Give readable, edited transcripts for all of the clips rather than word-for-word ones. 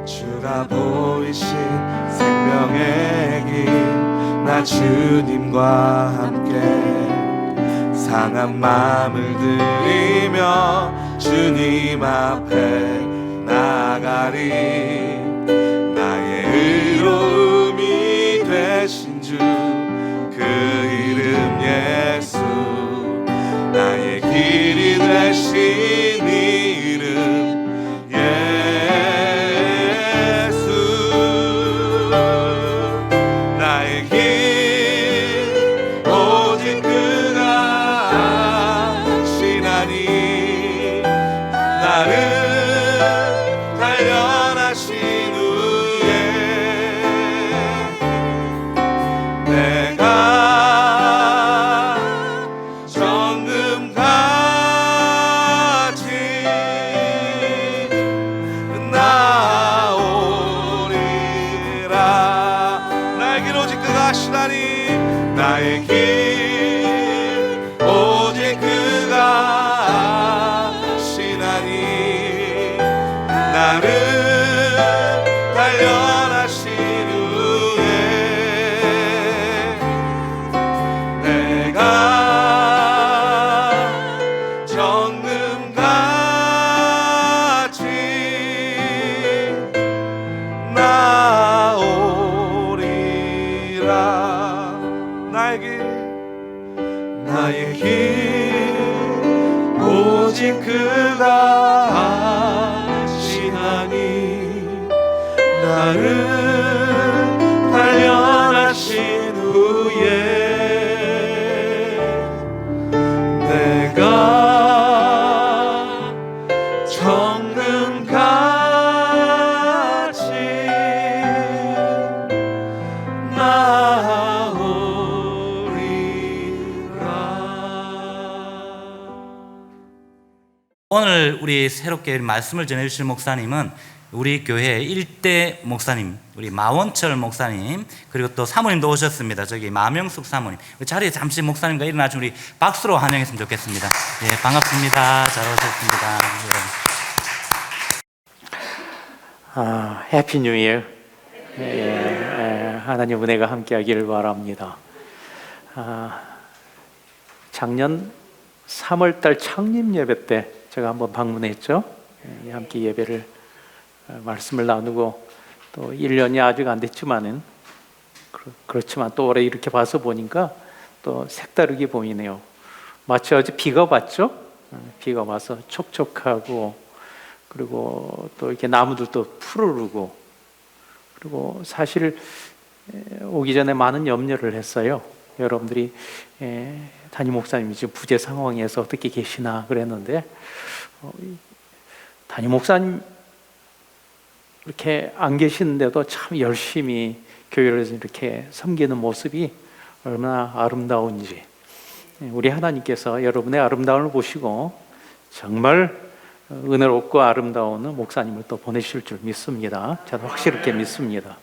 주가 보이신 생명의 길 나 주님과 함께 상한 마음을 들이며 주님 앞에 나가리. 나의 의로움이 되신 주 그 이름 예수 나의 길이 되신 이름 예수 나의 길 오직 그가 아시나니 나를 단련하신 후에 내가 정금같이 나오리라. 나의 길 오직 그가 아시나니 나의 길 오직 그가 아시나니 나를 단련하신 후에 내가 정금같이 나오리라. 나의 길 오직 그가 아시나니 나를 단련하신 후에 내가 정금같이 오늘 우리 새롭게 말씀을 전해주실 목사님은 우리 교회 일대 목사님, 우리 마원철 목사님, 그리고 또 사모님도 오셨습니다. 저기 마명숙 사모님. 자리에 잠시 목사님과 일어나시면 우리 박수로 환영했으면 좋겠습니다. 예, 반갑습니다. 잘 오셨습니다. 해피 뉴 이어. 하나님 은혜가 함께하기를 바랍니다. 작년 3월달 창립 예배 때 제가 한번 방문했죠. 함께 예배를 말씀을 나누고 또 1년이 아직 안 됐지만은 그렇지만 또 올해 이렇게 봐서 보니까 또 색다르게 보이네요. 마치 어제 비가 왔죠. 비가 와서 촉촉하고 그리고 또 이렇게 나무들도 푸르르고 그리고 사실 오기 전에 많은 염려를 했어요. 여러분들이 담임 목사님이 지금 부재 상황에서 어떻게 계시나 그랬는데 담임 목사님 이렇게 안 계시는데도 참 열심히 교회를 이렇게 섬기는 모습이 얼마나 아름다운지 우리 하나님께서 여러분의 아름다움을 보시고 정말 은혜롭고 아름다운 목사님을 또 보내실 줄 믿습니다. 저는 확실하게 믿습니다.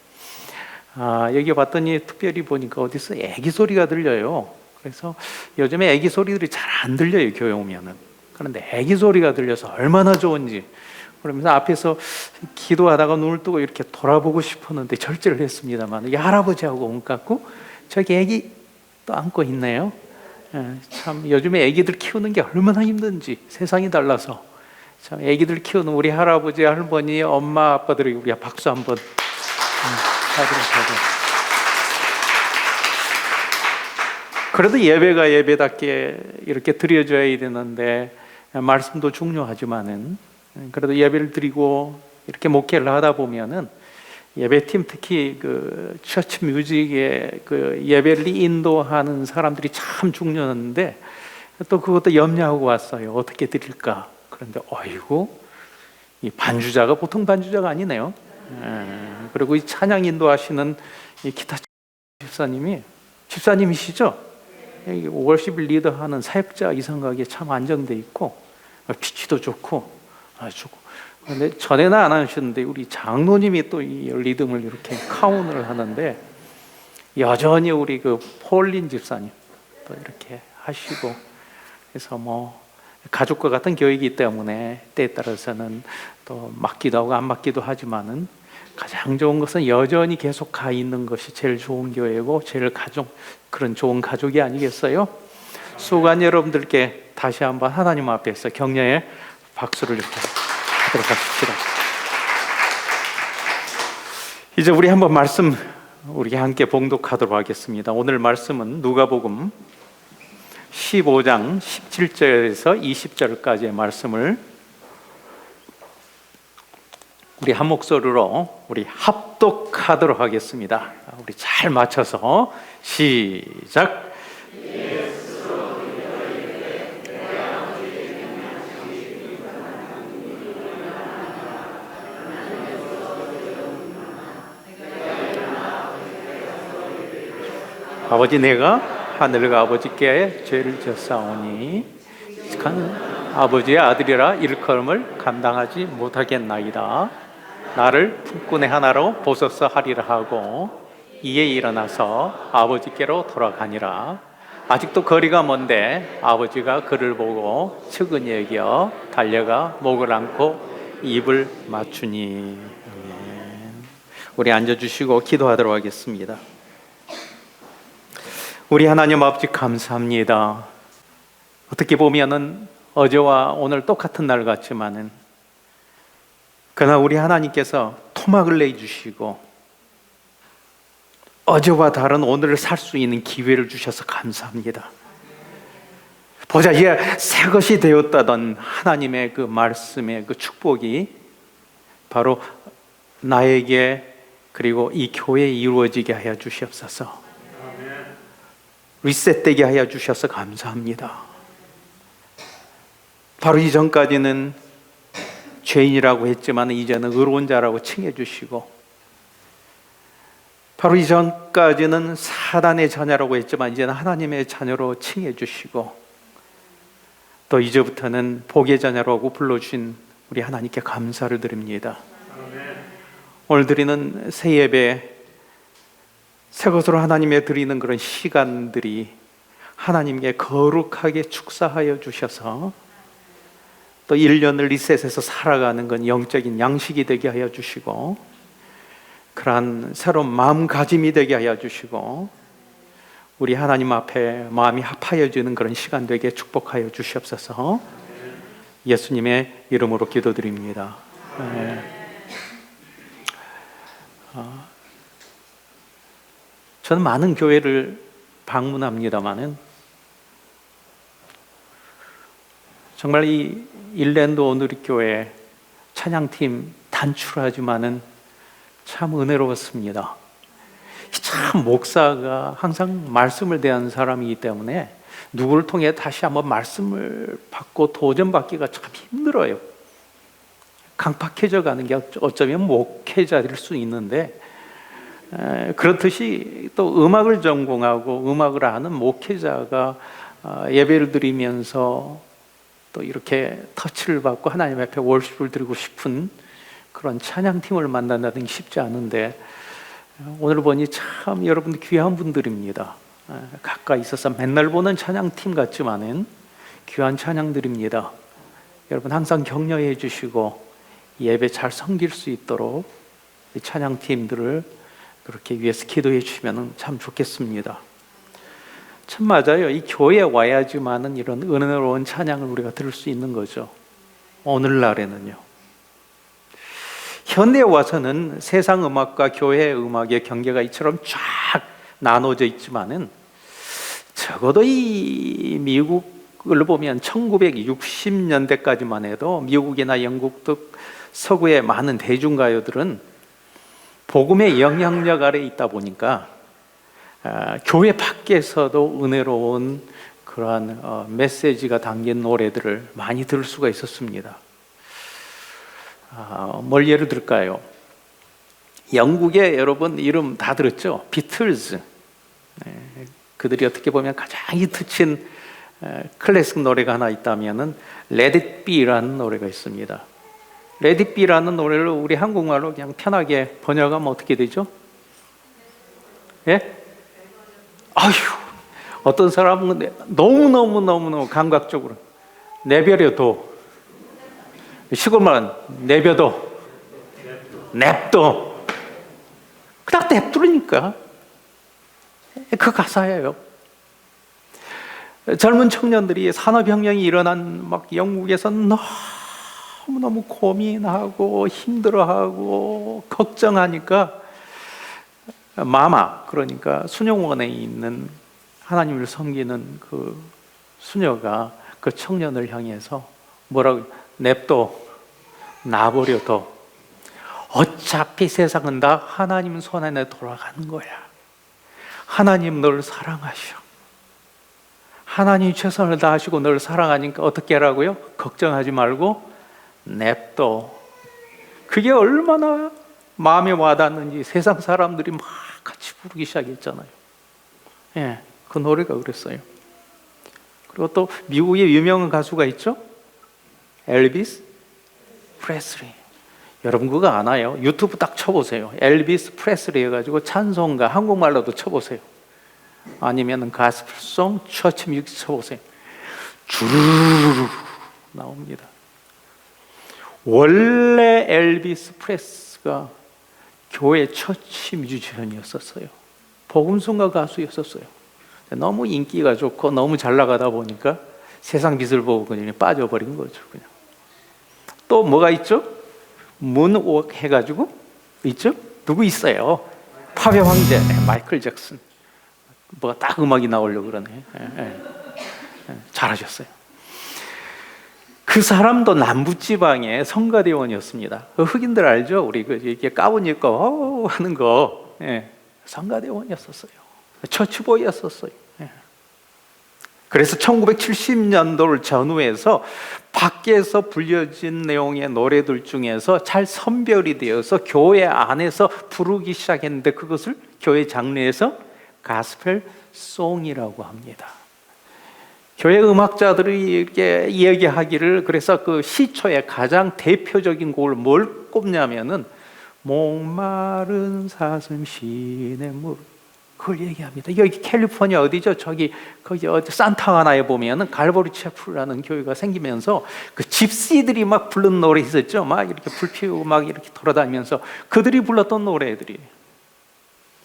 여기 봤더니 특별히 보니까 어디서 애기 소리가 들려요. 그래서 요즘에 애기 소리들이 잘 안 들려요, 교회 오면은. 그런데 애기 소리가 들려서 얼마나 좋은지. 그러면서 앞에서 기도하다가 눈을 뜨고 이렇게 돌아보고 싶었는데 절제를 했습니다만 이 할아버지하고 온 같고 저기 애기 또 안고 있네요. 참 요즘에 애기들 키우는 게 얼마나 힘든지 세상이 달라서 참 애기들 키우는 우리 할아버지, 할머니, 엄마, 아빠들이 우리 박수 한번 하도록. 그래도 예배가 예배답게 이렇게 드려져야 되는데 말씀도 중요하지만은 그래도 예배를 드리고 이렇게 목회를 하다 보면은 예배팀 특히 그 처치 뮤직의 그 예배를 인도하는 사람들이 참 중요한데 또 그것도 염려하고 왔어요. 어떻게 드릴까? 그런데 어이구 이 반주자가 보통 반주자가 아니네요. 그리고 이 찬양 인도하시는 이 기타 집사님이시죠? 월십 리더하는 사역자 이상하게 참 안정돼 있고 피치도 좋고 아주. 근데 전에는 안 하셨는데 우리 장로님이 또 이 리듬을 이렇게 카운을 하는데 여전히 우리 그 폴린 집사님 또 이렇게 하시고 그래서 뭐 가족과 같은 교회이기 때문에 때에 따라서는 또 맞기도 하고 안 맞기도 하지만은 가장 좋은 것은 여전히 계속 가 있는 것이 제일 좋은 교회고 제일 그런 좋은 가족이 아니겠어요? 수고한 여러분들께 다시 한번 하나님 앞에서 격려의 박수를 이렇게 하도록 하십시다. 이제 우리 한번 말씀 우리 함께 봉독하도록 하겠습니다. 오늘 말씀은 누가복음 15장 17절에서 20절까지의 말씀을 우리 한 목소리로 우리 합독하도록 하겠습니다. 우리 잘 맞춰서 시작. 아버지, 내가 하늘과 아버지께 죄를 졌사오니 아버지의 아들이라 일컬음을 감당하지 못하겠나이다. 나를 품꾼의 하나로 보소서 하리라 하고 이에 일어나서 아버지께로 돌아가니라. 아직도 거리가 먼데 아버지가 그를 보고 측은히 여겨 달려가 목을 안고 입을 맞추니. 우리 앉아주시고 기도하도록 하겠습니다. 우리 하나님 아버지, 감사합니다. 어떻게 보면은 어제와 오늘 똑같은 날 같지만은 그러나 우리 하나님께서 토막을 내주시고 어제와 다른 오늘을 살 수 있는 기회를 주셔서 감사합니다. 보자, 이제 새 것이 되었다던 하나님의 그 말씀의 그 축복이 바로 나에게 그리고 이 교회에 이루어지게 하여 주시옵소서. 리셋되게 하여 주셔서 감사합니다. 바로 이전까지는 죄인이라고 했지만 이제는 의로운 자라고 칭해 주시고, 바로 이전까지는 사단의 자녀라고 했지만 이제는 하나님의 자녀로 칭해 주시고, 또 이제부터는 복의 자녀라고 불러주신 우리 하나님께 감사를 드립니다. 오늘 드리는 새 예배, 새 것으로 하나님께 드리는 그런 시간들이 하나님께 거룩하게 축사하여 주셔서 또 1년을 리셋해서 살아가는 건 영적인 양식이 되게 하여 주시고, 그러한 새로운 마음가짐이 되게 하여 주시고, 우리 하나님 앞에 마음이 합하여지는 그런 시간 되게 축복하여 주시옵소서. 예수님의 이름으로 기도드립니다. 저는 많은 교회를 방문합니다마는 정말 이 일랜드 오누리교회 찬양팀 단출하지만은 참 은혜로웠습니다. 참 목사가 항상 말씀을 대하는 사람이기 때문에 누구를 통해 다시 한번 말씀을 받고 도전받기가 참 힘들어요. 강팍해져 가는 게 어쩌면 목회자일 수 있는데, 그렇듯이 또 음악을 전공하고 음악을 아는 목회자가 예배를 드리면서 또 이렇게 터치를 받고 하나님 앞에 월십을 드리고 싶은 그런 찬양팀을 만난다는 게 쉽지 않은데, 오늘 보니 참 여러분들 귀한 분들입니다. 가까이 있어서 맨날 보는 찬양팀 같지만은 귀한 찬양들입니다. 여러분 항상 격려해 주시고 예배 잘 섬길 수 있도록 이 찬양팀들을 그렇게 위해서 기도해 주시면 참 좋겠습니다. 참 맞아요. 이 교회에 와야지만은 이런 은혜로운 찬양을 우리가 들을 수 있는 거죠. 오늘날에는요. 현대에 와서는 세상 음악과 교회 음악의 경계가 이처럼 쫙 나눠져 있지만은 적어도 이 미국을 보면 1960년대까지만 해도 미국이나 영국 등 서구의 많은 대중가요들은 복음의 영향력 아래 있다 보니까 교회 밖에서도 은혜로운 그러한 메시지가 담긴 노래들을 많이 들을 수가 있었습니다. 뭘 예를 들까요? 영국의 여러분 이름 다 들었죠? 비틀즈. 그들이 어떻게 보면 가장 히트친 클래식 노래가 하나 있다면은 Let It Be라는 노래가 있습니다. Let It Be라는 노래를 우리 한국말로 그냥 편하게 번역하면 어떻게 되죠? 예? 아휴, 어떤 사람은 너무 감각적으로 내버려둬. 시골말은 내버려 냅둬. 그냥 냅두니까. 그 가사예요. 젊은 청년들이 산업혁명이 일어난 막 영국에서 너무너무 고민하고 힘들어하고 걱정하니까 마마, 그러니까 수녀원에 있는 하나님을 섬기는 그 수녀가 그 청년을 향해서 뭐라고, 냅둬, 놔버려둬. 어차피 세상은 다 하나님 손 안에 돌아가는 거야. 하나님 널 사랑하셔. 하나님 최선을 다하시고 널 사랑하니까 어떻게 하라고요? 걱정하지 말고 냅둬. 그게 얼마나 마음에 와닿는지 세상 사람들이 막 같이 부르기 시작했잖아요. 예, 그 노래가 그랬어요. 그리고 또 미국의 유명한 가수가 있죠? 엘비스 프레슬리. 여러분 그거 아나요? 유튜브 딱 쳐보세요. 엘비스 프레슬리 해가지고 찬송가 한국말로도 쳐보세요. 아니면 가스펠송, 처치 뮤직 쳐보세요. 주르르르 나옵니다. 원래 엘비스 프레스가 교회 처치 뮤지션이었었어요. 복음성가 가수였었어요. 너무 인기가 좋고 너무 잘 나가다 보니까 세상 빛을 보고 그냥 빠져버린 거죠. 그냥. 또 뭐가 있죠? 문워크 해가지고 있죠? 누구 있어요? 팝의 황제 마이클 잭슨. 뭐가 딱 음악이 나오려고 그러네. 잘하셨어요. 그 사람도 남부지방의 성가대원이었습니다. 그 흑인들 알죠? 우리 이렇게 가운 입고 하는 거, 성가대원이었었어요. 처치보이였었어요. 그래서 1970년도를 전후해서 밖에서 불려진 내용의 노래들 중에서 잘 선별이 되어서 교회 안에서 부르기 시작했는데 그것을 교회 장르에서 가스펠 송이라고 합니다. 교회 음악자들이 이렇게 이야기하기를, 그래서 그 시초의 가장 대표적인 곡을 뭘 꼽냐면은 목마른 사슴 시냇물, 그걸 얘기합니다. 여기 캘리포니아 어디죠? 거기 어디 산타하나에 보면은 갈보리 채플이라는 교회가 생기면서 그 집시들이 막 부른 노래 있었죠. 막 이렇게 불 피우고 막 이렇게 돌아다니면서 그들이 불렀던 노래들이,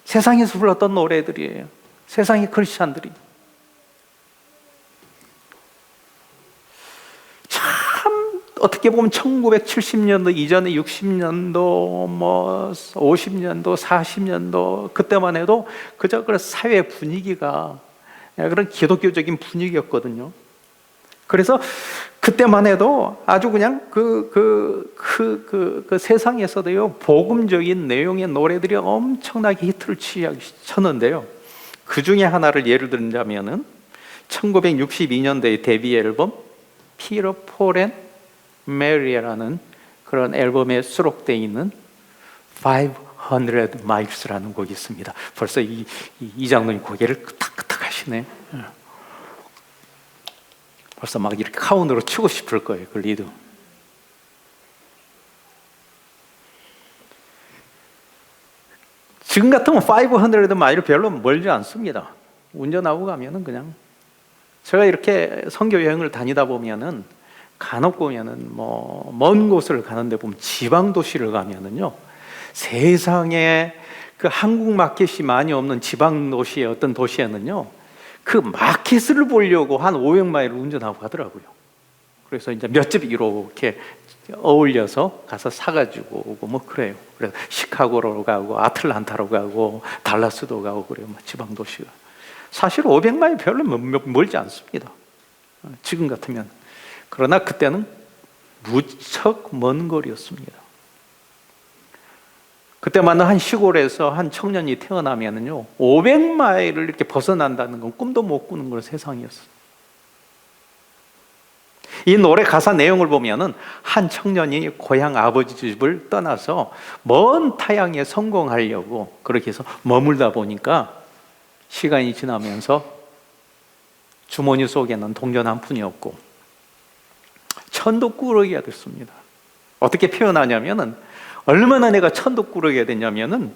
세상에서 불렀던 노래들이에요. 세상의 크리스찬들이. 참 어떻게 보면 1970년도 이전에 60년도 뭐 50년도 40년도 그때만 해도 그저 그런 사회 분위기가 그런 기독교적인 분위기였거든요. 그래서 그때만 해도 아주 그냥 그 세상에서도요 복음적인 내용의 노래들이 엄청나게 히트를 쳤는데요. 그 중에 하나를 예를 들자면은 1962년도의 데뷔 앨범 피터 폴 앤 메리라는 그런 앨범에 수록되어 있는 500 Miles라는 곡이 있습니다. 벌써 이 장로님 고개를 끄덕끄덕 하시네. 벌써 막 이렇게 카운으로 치고 싶을 거예요. 그 리듬. 지금 같으면 500 마일 별로 멀지 않습니다. 운전하고 가면은 그냥, 제가 이렇게 선교 여행을 다니다 보면은 간혹 보면은 뭐 먼 곳을 가는데 보면 지방 도시를 가면은요 세상에 그 한국 마켓이 많이 없는 지방 도시의 어떤 도시에는요 그 마켓을 보려고 한 500마일을 운전하고 가더라고요. 그래서 이제 몇 집 이렇게 어울려서 가서 사가지고 오고 뭐 그래요. 그래서 시카고로 가고 아틀란타로 가고 달라스도 가고 그래요. 지방 도시가. 사실 500마일 별로 멀지 않습니다. 지금 같으면. 그러나 그때는 무척 먼 거리였습니다. 그때만 한 시골에서 한 청년이 태어나면은요 500마일을 이렇게 벗어난다는 건 꿈도 못 꾸는 그런 세상이었어요. 이 노래 가사 내용을 보면은 한 청년이 고향 아버지 집을 떠나서 먼 타향에 성공하려고 그렇게 해서 머물다 보니까 시간이 지나면서 주머니 속에는 동전 한 푼이 없고 천도꾸러기가 됐습니다. 어떻게 표현하냐면은 얼마나 내가 천도꾸러기가 됐냐면은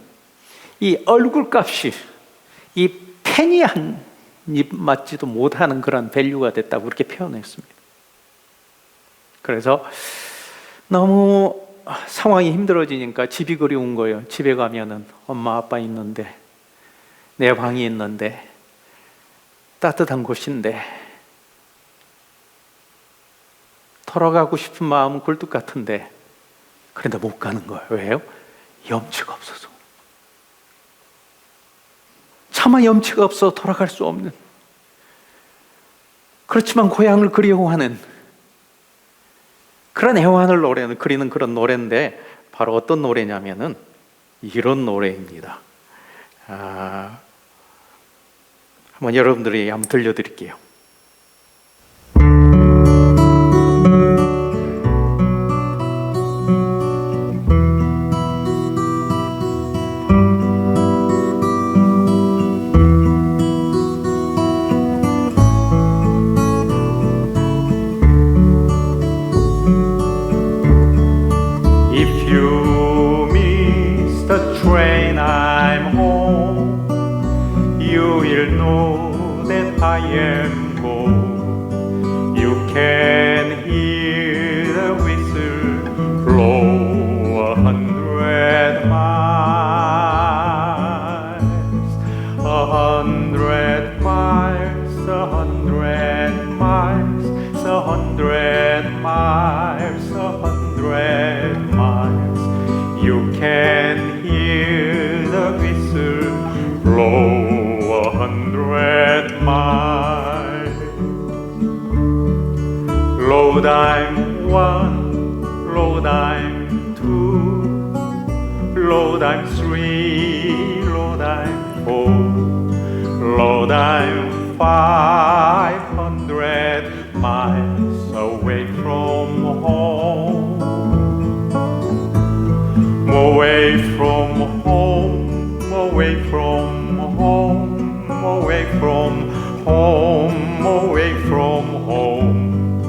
이 얼굴값이 이 penny 한 입 맞지도 못하는 그런 밸류가 됐다고 그렇게 표현했습니다. 그래서 너무 상황이 힘들어지니까 집이 그리운 거예요. 집에 가면은 엄마 아빠 있는데, 내 방이 있는데, 따뜻한 곳인데, 돌아가고 싶은 마음은 굴뚝 같은데, 그런데 못 가는 거예요. 왜요? 염치가 없어서. 차마 염치가 없어 돌아갈 수 없는, 그렇지만 고향을 그리워하는 그런 애환을 그리는 그런 노래인데, 바로 어떤 노래냐면은 이런 노래입니다. 한번 여러분들이 한번 들려드릴게요. If you miss the train, I'm home. You will know that I am home. You can hear the whistle blow 100 miles, 100 miles, 100 miles, 100 miles, 100 miles. You can hear the whistle blow 100 miles. Load I'm one, load I'm two, load I'm three, load I'm four, load I'm 500 miles away from home. Away from home, away from home, away from home, away from home.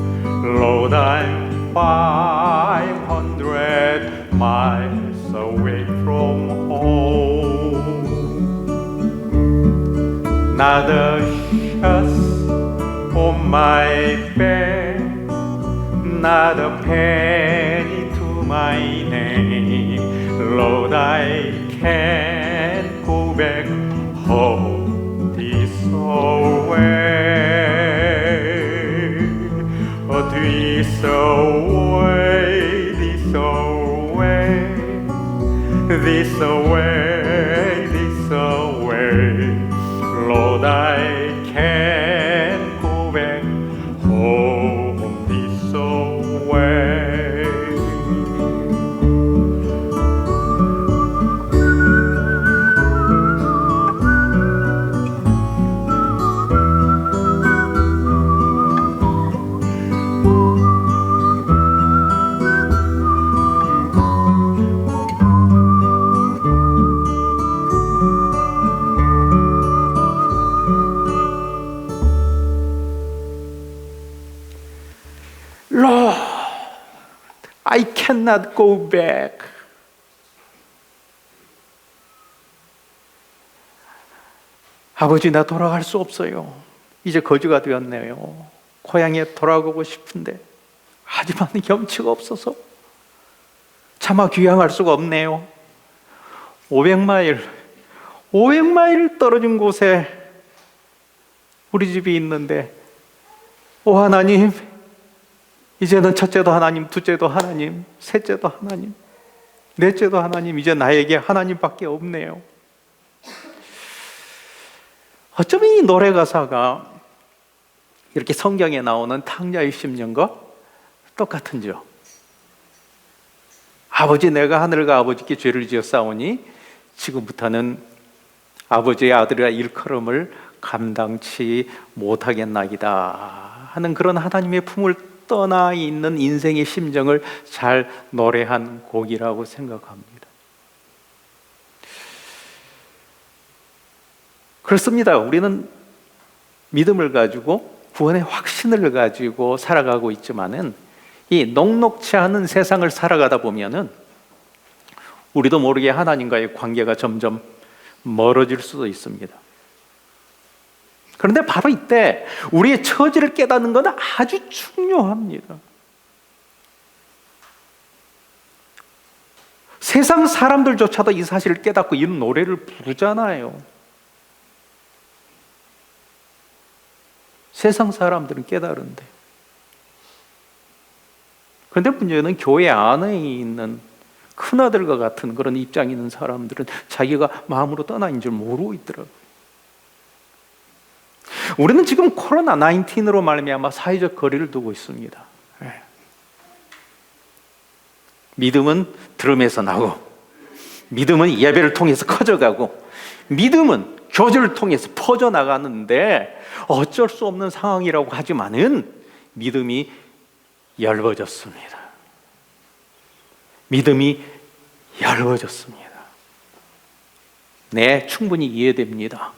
Lord, I'm 500 miles away from home. Not a shots on my back, not a penny to my name. Lord, I can't go back home this away, this away, this away, this away, this away. Lord, I can't go back home this away. Lord, I cannot go back. 아버지, 나 돌아갈 수 없어요. 이제 거지가 되었네요. 고향에 돌아가고 싶은데, 하지만 염치가 없어서 차마 귀향할 수가 없네요. 500마일 떨어진 곳에 우리 집이 있는데, 오 하나님, 이제는 첫째도 하나님, 둘째도 하나님, 셋째도 하나님, 넷째도 하나님, 이제 나에게 하나님밖에 없네요. 어쩌면 이 노래 가사가 이렇게 성경에 나오는 탕자의 심령과 똑같은지요. 아버지, 내가 하늘과 아버지께 죄를 지었사오니 지금부터는 아버지의 아들이라 일컬음을 감당치 못하겠나이다 하는 그런 하나님의 품을 떠나 있는 인생의 심정을 잘 노래한 곡이라고 생각합니다. 그렇습니다. 우리는 믿음을 가지고 구원의 확신을 가지고 살아가고 있지만은 이 녹록치 않은 세상을 살아가다 보면은 우리도 모르게 하나님과의 관계가 점점 멀어질 수도 있습니다. 그런데 바로 이때 우리의 처지를 깨닫는 건 아주 중요합니다. 세상 사람들조차도 이 사실을 깨닫고 이런 노래를 부르잖아요. 세상 사람들은 깨달은데. 그런데 문제는 교회 안에 있는 큰아들과 같은 그런 입장에 있는 사람들은 자기가 마음으로 떠나인 줄 모르고 있더라고요. 우리는 지금 코로나 19으로 말미암아 사회적 거리를 두고 있습니다. 믿음은 들음에서 나고, 믿음은 예배를 통해서 커져가고, 믿음은 교제를 통해서 퍼져나가는데 어쩔 수 없는 상황이라고 하지만은 믿음이 얇아졌습니다. 믿음이 얇아졌습니다. 네, 충분히 이해됩니다.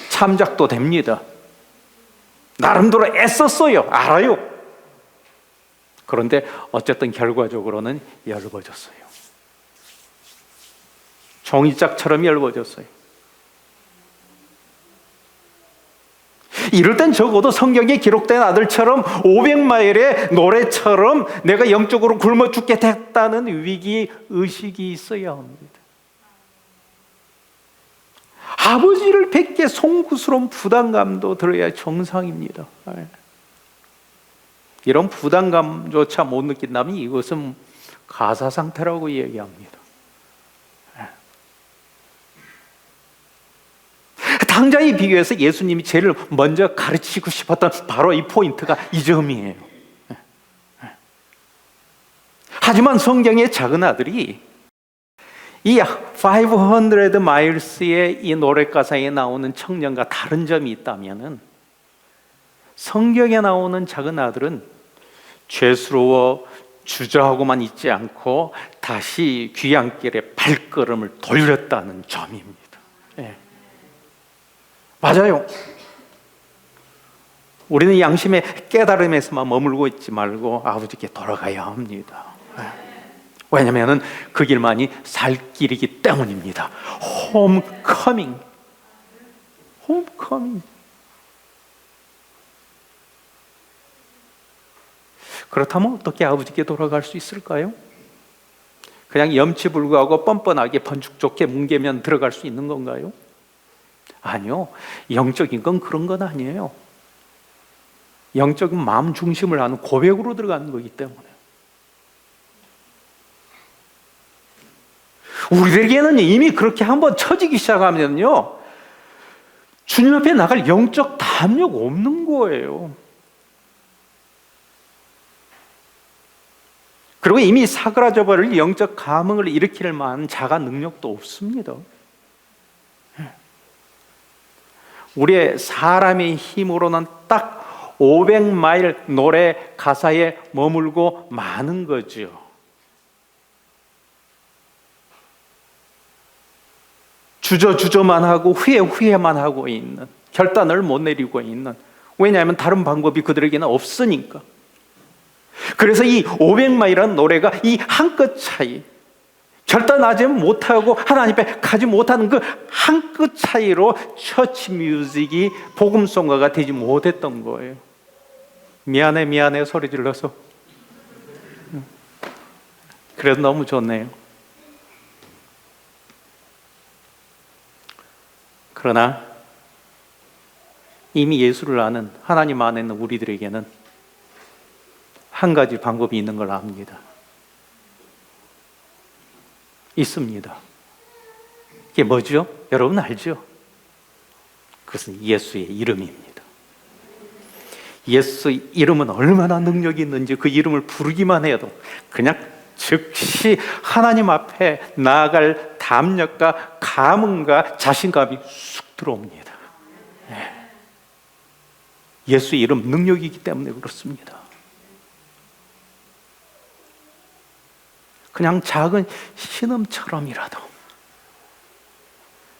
참작도 됩니다. 나름대로 애썼어요. 알아요. 그런데 어쨌든 결과적으로는 얇아졌어요. 종이짝처럼 얇아졌어요. 이럴 땐 적어도 성경에 기록된 아들처럼 500마일의 노래처럼 내가 영적으로 굶어 죽게 됐다는 위기의식이 있어야 합니다. 아버지를 뵙게 송구스러운 부담감도 들어야 정상입니다. 이런 부담감조차 못 느낀다면 이것은 가사 상태라고 얘기합니다. 당장에 비교해서 예수님이 제일 먼저 가르치고 싶었던 바로 이 포인트가 이 점이에요. 하지만 성경의 작은 아들이 이 500 miles의 이 노래 가사에 나오는 청년과 다른 점이 있다면은, 성경에 나오는 작은 아들은 죄스러워 주저하고만 있지 않고 다시 귀향길에 발걸음을 돌렸다는 점입니다. 맞아요. 우리는 양심의 깨달음에서만 머물고 있지 말고 아버지께 돌아가야 합니다. 왜냐하면 그 길만이 살 길이기 때문입니다. 홈커밍. 홈커밍. 그렇다면 어떻게 아버지께 돌아갈 수 있을까요? 그냥 염치불구하고 뻔뻔하게 번죽 좋게 뭉개면 들어갈 수 있는 건가요? 아니요. 영적인 건 그런 건 아니에요. 영적인 마음 중심을 하는 고백으로 들어가는 거기 때문에. 우리에게는 이미 그렇게 한번 처지기 시작하면요, 주님 앞에 나갈 영적 담력 없는 거예요. 그리고 이미 사그라져 버릴 영적 감흥을 일으킬 만한 자가 능력도 없습니다. 우리의 사람의 힘으로는 딱 500마일 노래 가사에 머물고 마는 거죠. 주저주저만 하고 후회만 하고 있는, 결단을 못 내리고 있는, 왜냐하면 다른 방법이 그들에게는 없으니까. 그래서 이 500마일이라는 노래가 이 한 끗 차이, 결단하지 못하고 하나님 앞에 가지 못하는 그 한 끗 차이로 처치 뮤직이 복음송가가 되지 못했던 거예요. 미안해 소리 질러서. 그래도 너무 좋네요. 그러나 이미 예수를 아는 하나님 안에 있는 우리들에게는 한 가지 방법이 있는 걸 압니다. 있습니다. 이게 뭐죠? 여러분 알죠? 그것은 예수의 이름입니다. 예수 이름은 얼마나 능력이 있는지 그 이름을 부르기만 해도 그냥 즉시 하나님 앞에 나아갈 담력과 감흥과 자신감이 쑥 들어옵니다. 예수의 이름 능력이기 때문에 그렇습니다. 그냥 작은 신음처럼이라도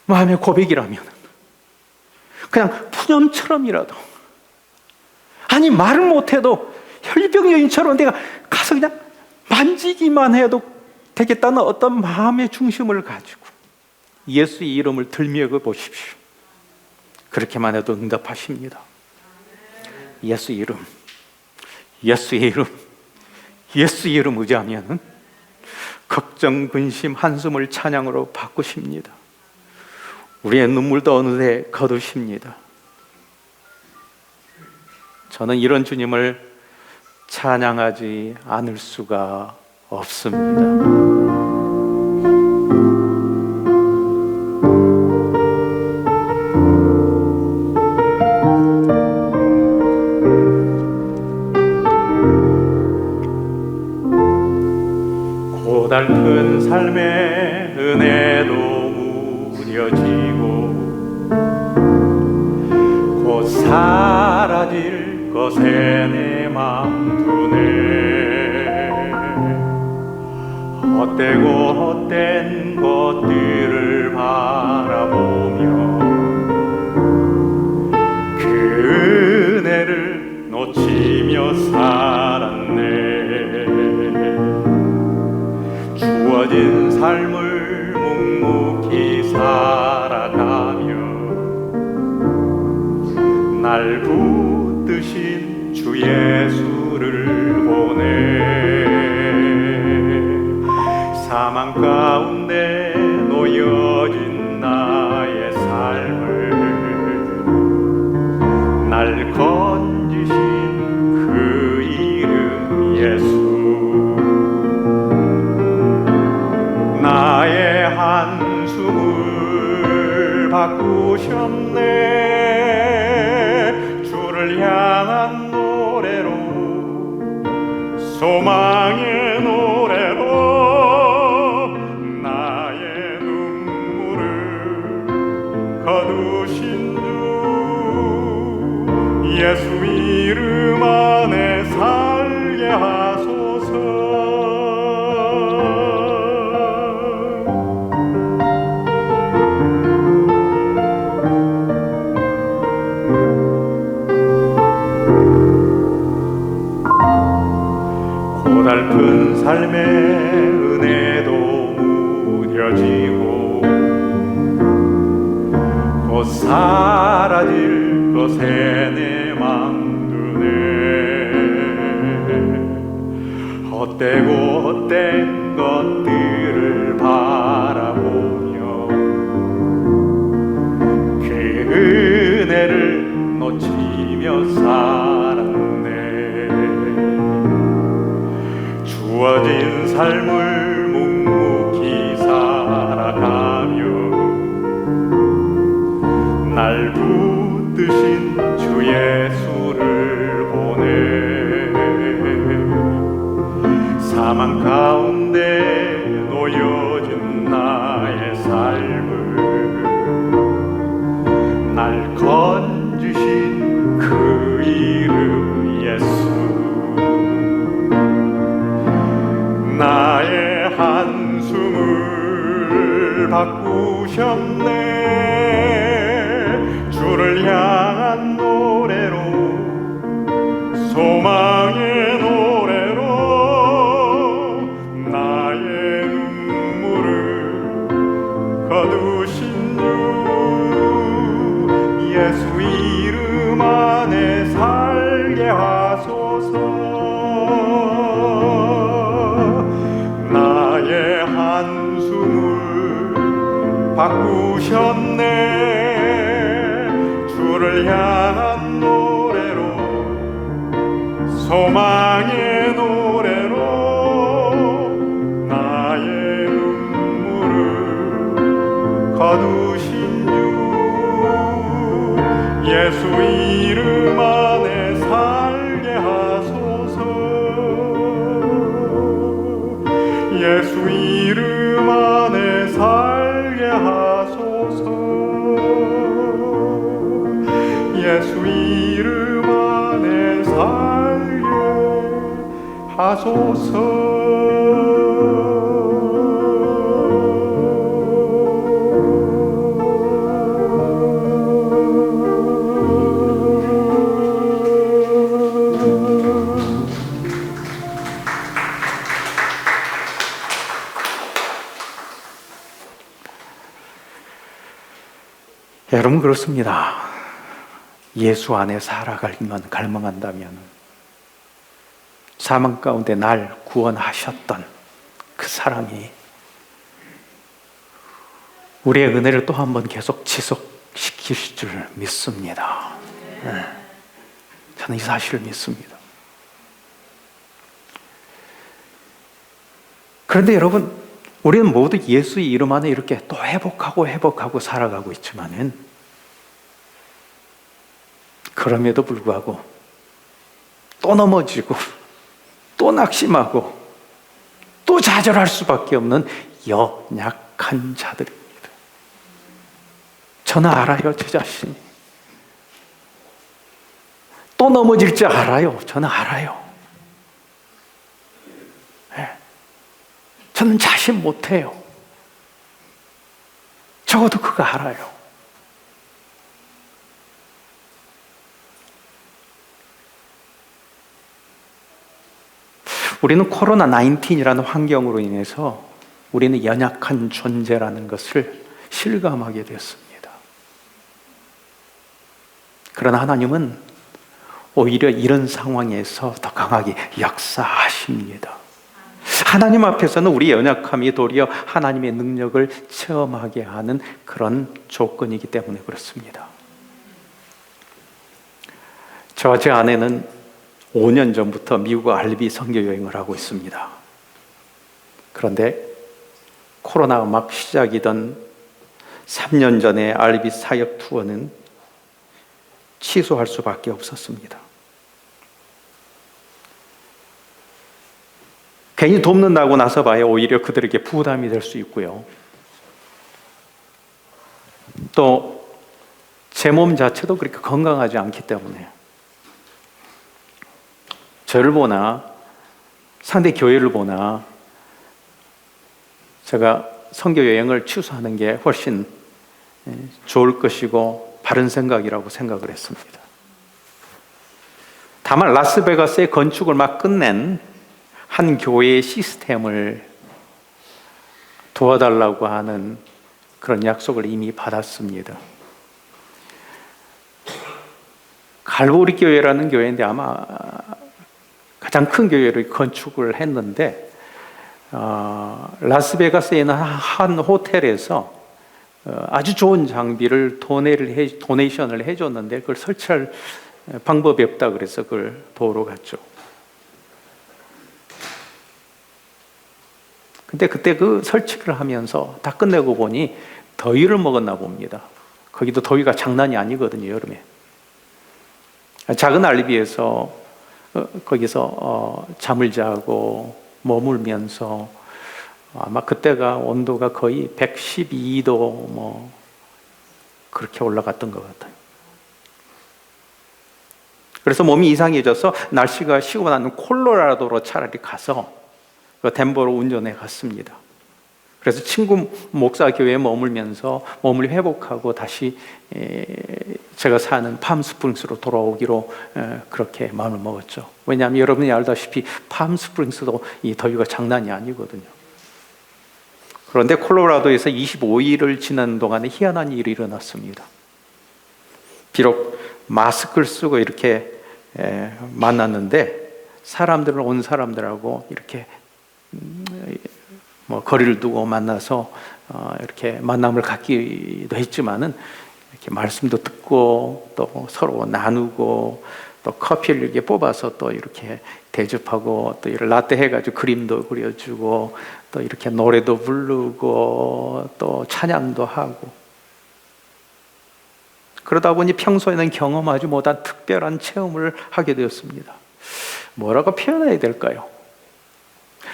마음의 고백이라면, 그냥 푸념처럼이라도, 아니 말을 못해도 혈병 여인처럼 내가 가서 그냥 만지기만 해도 되겠다는 어떤 마음의 중심을 가지고 예수의 이름을 들먹여 보십시오. 그렇게만 해도 응답하십니다. 예수 이름, 예수의 이름, 예수의 이름 의지하면 걱정, 근심, 한숨을 찬양으로 바꾸십니다. 우리의 눈물도 어느새 거두십니다. 저는 이런 주님을 찬양하지 않을 수가 없습니다. 고달픈 삶의 은혜도 무뎌지고 곧 사라질 것에 내 맘 두네. 헛되고 헛된 것들을 바라보며 그 은혜를 놓치며 살았네. 주어진 삶을 묵묵히 살아가며 날 붙드신 주 예수를 보내. 사망 가운데 놓여진 나의 삶을 날 건지신 그 이름 예수. 나의 한숨을 바꾸셨네. 주를 향한 노래로, 소망의 노래로 나의 눈물을 거두신 주 예수 이름 안에 살게 하소서. 고달픈 삶의 은혜도 무뎌지고 곧 사라질 것에 내 맘 두네. 헛되고 헛된 것들을 바라보며 그 은혜를 놓치며 살았네. 주어진 삶을 묵묵히 살아가며 날 붙드신 주 예수를 보내. 사망 가운데 놓여진 나의 삶을 날 건지신 그 이름 예수. 나의 한숨을 바꾸셨네. 주를 향한 노래로, 소망의 노래로 나의 눈물을 거두신 주 예수 이름 안에 살게 하소서. 나의 한숨을 바꾸셨네. 주를 향한 노래로, 소망의 노래로 나의 눈물을 거두신 주 예수 이름 안에 살게 하소서. 예수 이름 안에 살게 하소서. 예수 이름 안에 살게 하소서. 여러분 그렇습니다. 예수 안에 살아가면 갈망한다면 사망 가운데 날 구원하셨던 그 사랑이 우리의 은혜를 또 한 번 계속 지속시키실 줄 믿습니다. 저는 이 사실을 믿습니다. 그런데 여러분, 우리는 모두 예수의 이름 안에 이렇게 또 회복하고 살아가고 있지만은, 그럼에도 불구하고 또 넘어지고 또 낙심하고 또 좌절할 수밖에 없는 연약한 자들입니다. 저는 알아요, 제 자신이. 또 넘어질 줄 알아요. 저는 알아요. 네. 저는 자신 못해요. 적어도 그거 알아요. 우리는 코로나 19이라는 환경으로 인해서 우리는 연약한 존재라는 것을 실감하게 됐습니다. 그러나 하나님은 오히려 이런 상황에서 더 강하게 역사하십니다. 하나님 앞에서는 우리 연약함이 도리어 하나님의 능력을 체험하게 하는 그런 조건이기 때문에 그렇습니다. 저와 제 아내는 5년 전부터 미국 알비 선교 여행을 하고 있습니다. 그런데 코로나가 막 시작이던 3년 전에 알비 사역 투어는 취소할 수밖에 없었습니다. 괜히 돕는다고 나서봐야 오히려 그들에게 부담이 될 수 있고요. 또 제 몸 자체도 그렇게 건강하지 않기 때문에 저를 보나 상대 교회를 보나 제가 선교 여행을 취소하는 게 훨씬 좋을 것이고 바른 생각이라고 생각을 했습니다. 다만 라스베가스의 건축을 막 끝낸 한 교회의 시스템을 도와달라고 하는 그런 약속을 이미 받았습니다. 갈보리 교회라는 교회인데 아마 가장 큰 교회를 건축을 했는데 라스베가스에 있는 한 호텔에서 아주 좋은 장비를 도네이션을 해줬는데 그걸 설치할 방법이 없다 그래서 그걸 도우러 갔죠. 근데 그때 그 설치를 하면서 다 끝내고 보니 더위를 먹었나 봅니다. 거기도 더위가 장난이 아니거든요, 여름에. 작은 알리비에서 거기서 잠을 자고 머물면서 아마 그때가 온도가 거의 112도 뭐 그렇게 올라갔던 것 같아요. 그래서 몸이 이상해져서 날씨가 식고 나는 콜로라도로 차라리 가서 덴버로 운전해 갔습니다. 그래서 친구 목사 교회에 머물면서 몸을 회복하고 다시 제가 사는 팜스프링스로 돌아오기로 그렇게 마음을 먹었죠. 왜냐하면 여러분이 알다시피 팜스프링스도 이 더위가 장난이 아니거든요. 그런데 콜로라도에서 25일을 지난 동안에 희한한 일이 일어났습니다. 비록 마스크를 쓰고 이렇게 만났는데 사람들은 온 사람들하고 이렇게 뭐 거리를 두고 만나서 이렇게 만남을 갖기도 했지만은 이렇게 말씀도 듣고 또 서로 나누고 또 커피를 이렇게 뽑아서 또 이렇게 대접하고 또 이런 라떼 해가지고 그림도 그려주고 또 이렇게 노래도 부르고 또 찬양도 하고 그러다 보니 평소에는 경험하지 못한 특별한 체험을 하게 되었습니다. 뭐라고 표현해야 될까요?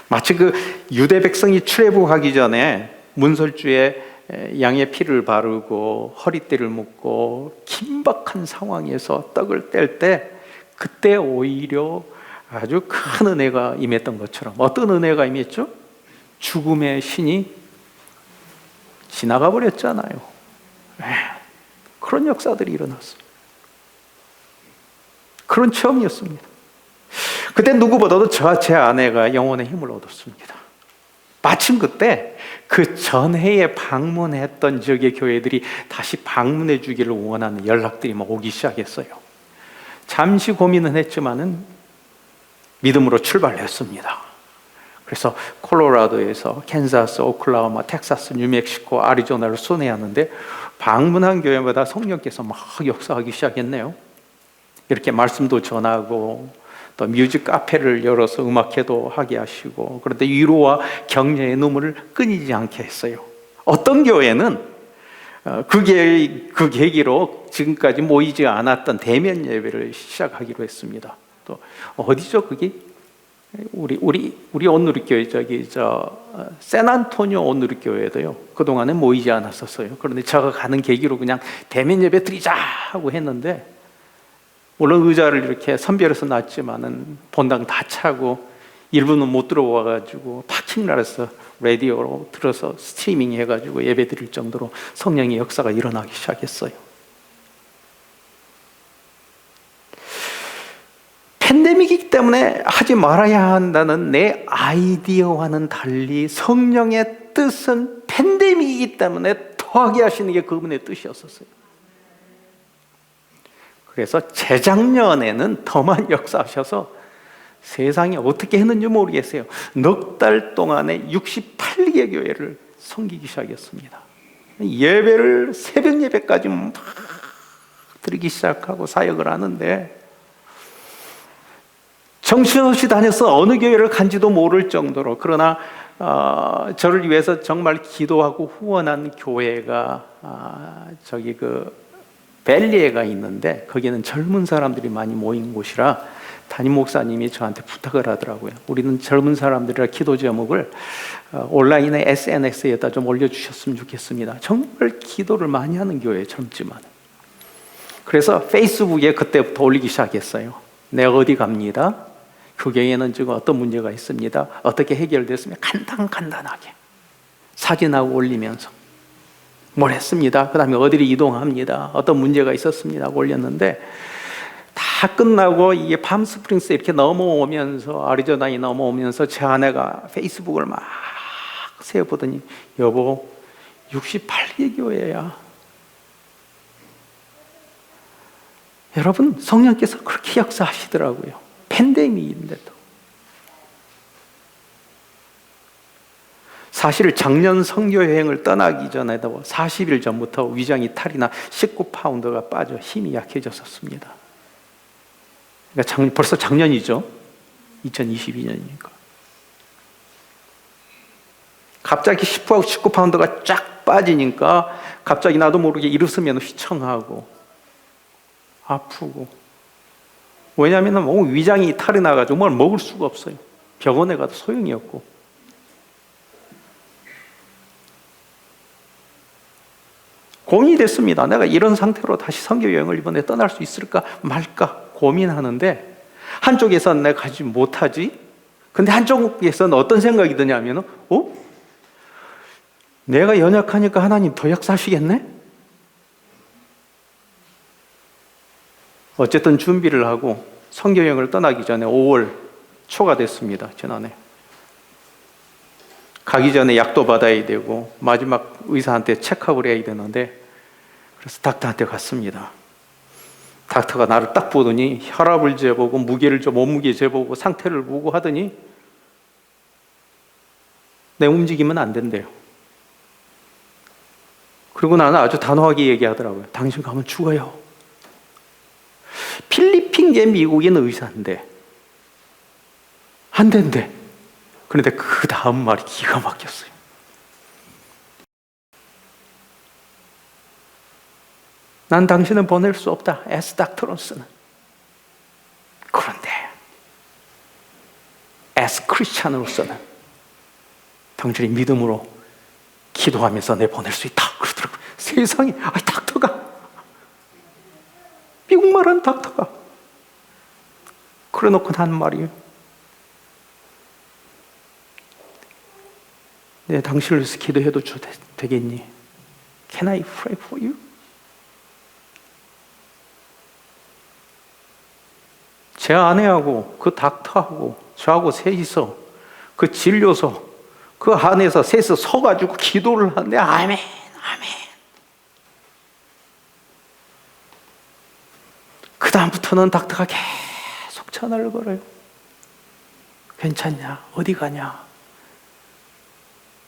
마치 그 유대 백성이 출애굽하기 전에 문설주에 양의 피를 바르고 허리띠를 묶고 긴박한 상황에서 떡을 뗄 때 그때 오히려 아주 큰 은혜가 임했던 것처럼 어떤 은혜가 임했죠? 죽음의 신이 지나가 버렸잖아요. 그런 역사들이 일어났어요. 그런 체험이었습니다. 그때 누구보다도 저와 제 아내가 영혼의 힘을 얻었습니다. 마침 그때 그 전해에 방문했던 지역의 교회들이 다시 방문해 주기를 원하는 연락들이 막 오기 시작했어요. 잠시 고민은 했지만은 믿음으로 출발했습니다. 그래서 콜로라도에서 캔자스, 오클라호마, 텍사스, 뉴멕시코, 아리조나를 순회하는데 방문한 교회마다 성령께서 막 역사하기 시작했네요. 이렇게 말씀도 전하고 또 뮤직 카페를 열어서 음악회도 하게 하시고, 그런데 위로와 격려의 눈물을 끊이지 않게 했어요. 어떤 교회는 그 계기로 지금까지 모이지 않았던 대면 예배를 시작하기로 했습니다. 또 어디죠 그게? 우리 온누리교회 샌안토니오 온누리교회도요. 그동안에 모이지 않았었어요. 그런데 제가 가는 계기로 그냥 대면 예배 드리자 하고 했는데, 물론 의자를 이렇게 선별해서 놨지만은 본당 다 차고 일부는 못 들어와가지고 파킹날에서 라디오로 들어서 스트리밍 해가지고 예배 드릴 정도로 성령의 역사가 일어나기 시작했어요. 팬데믹이기 때문에 하지 말아야 한다는 내 아이디어와는 달리 성령의 뜻은 팬데믹이기 때문에 더하게 하시는 게 그분의 뜻이었었어요. 그래서 재작년에는 더만 역사하셔서 세상에 어떻게 했는지 모르겠어요. 넉 달 동안에 68개 교회를 섬기기 시작했습니다. 예배를 새벽 예배까지 막 드리기 시작하고 사역을 하는데, 정신없이 다녀서 어느 교회를 간지도 모를 정도로, 그러나 저를 위해서 정말 기도하고 후원한 교회가 벨리에가 있는데, 거기는 젊은 사람들이 많이 모인 곳이라 담임 목사님이 저한테 부탁을 하더라고요. 우리는 젊은 사람들이라 기도 제목을 온라인에 SNS에다 좀 올려주셨으면 좋겠습니다. 정말 기도를 많이 하는 교회예요, 젊지만. 그래서 페이스북에 그때부터 올리기 시작했어요. 내가 어디 갑니다. 그 교회는 지금 어떤 문제가 있습니다. 어떻게 해결됐으면 간단하게 사진하고 올리면서 뭘 했습니다. 그 다음에 어디로 이동합니다. 어떤 문제가 있었습니다. 올렸는데, 다 끝나고 이게 팜스프링스 이렇게 넘어오면서, 아리조나에 넘어오면서 제 아내가 페이스북을 막 세어보더니, 여보 68개 교회야. 여러분, 성령께서 그렇게 역사하시더라고요. 팬데믹인데도. 사실 작년 선교 여행을 떠나기 전에도 40일 전부터 위장이 탈이 나 19파운드가 빠져 힘이 약해졌었습니다. 그러니까 벌써 작년이죠. 2022년이니까. 갑자기 19파운드가 쫙 빠지니까 갑자기 나도 모르게 일어서면 휘청하고 아프고. 왜냐하면 위장이 탈이 나가지고 뭘 먹을 수가 없어요. 병원에 가도 소용이 없고. 고민이 됐습니다. 내가 이런 상태로 다시 선교 여행을 이번에 떠날 수 있을까 말까 고민하는데, 한쪽에서는 내가 가지 못하지. 근데 한쪽에서는 어떤 생각이 드냐면, 내가 연약하니까 하나님 더 역사하시겠네? 어쨌든 준비를 하고 선교 여행을 떠나기 전에 5월 초가 됐습니다. 지난해. 가기 전에 약도 받아야 되고 마지막 의사한테 체크업을 해야 되는데, 그래서 닥터한테 갔습니다. 닥터가 나를 딱 보더니 혈압을 재보고 무게를 몸무게 재보고 상태를 보고 하더니 내 움직이면 안 된대요. 그리고 나는 아주 단호하게 얘기하더라고요. 당신 가면 죽어요. 필리핀계 미국인 의사인데 안 된대. 그런데 그 다음 말이 기가 막혔어요. 난 당신을 보낼 수 없다. 에스 닥터로서는. 그런데 에스 크리스찬으로서는 당신이 믿음으로 기도하면서 내 보낼 수 있다. 그러더라고요. 세상에, 닥터가, 미국말하는 닥터가 그래 놓고 한 말이에요. 내 당신을 위해서 기도해도 되겠니? Can I pray for you? 제 아내하고 그 닥터하고 저하고 셋이서 그 진료소 그 안에서 셋이서 서가지고 기도를 하는데 아멘, 아멘. 그 다음부터는 닥터가 계속 전화를 걸어요. 괜찮냐? 어디 가냐?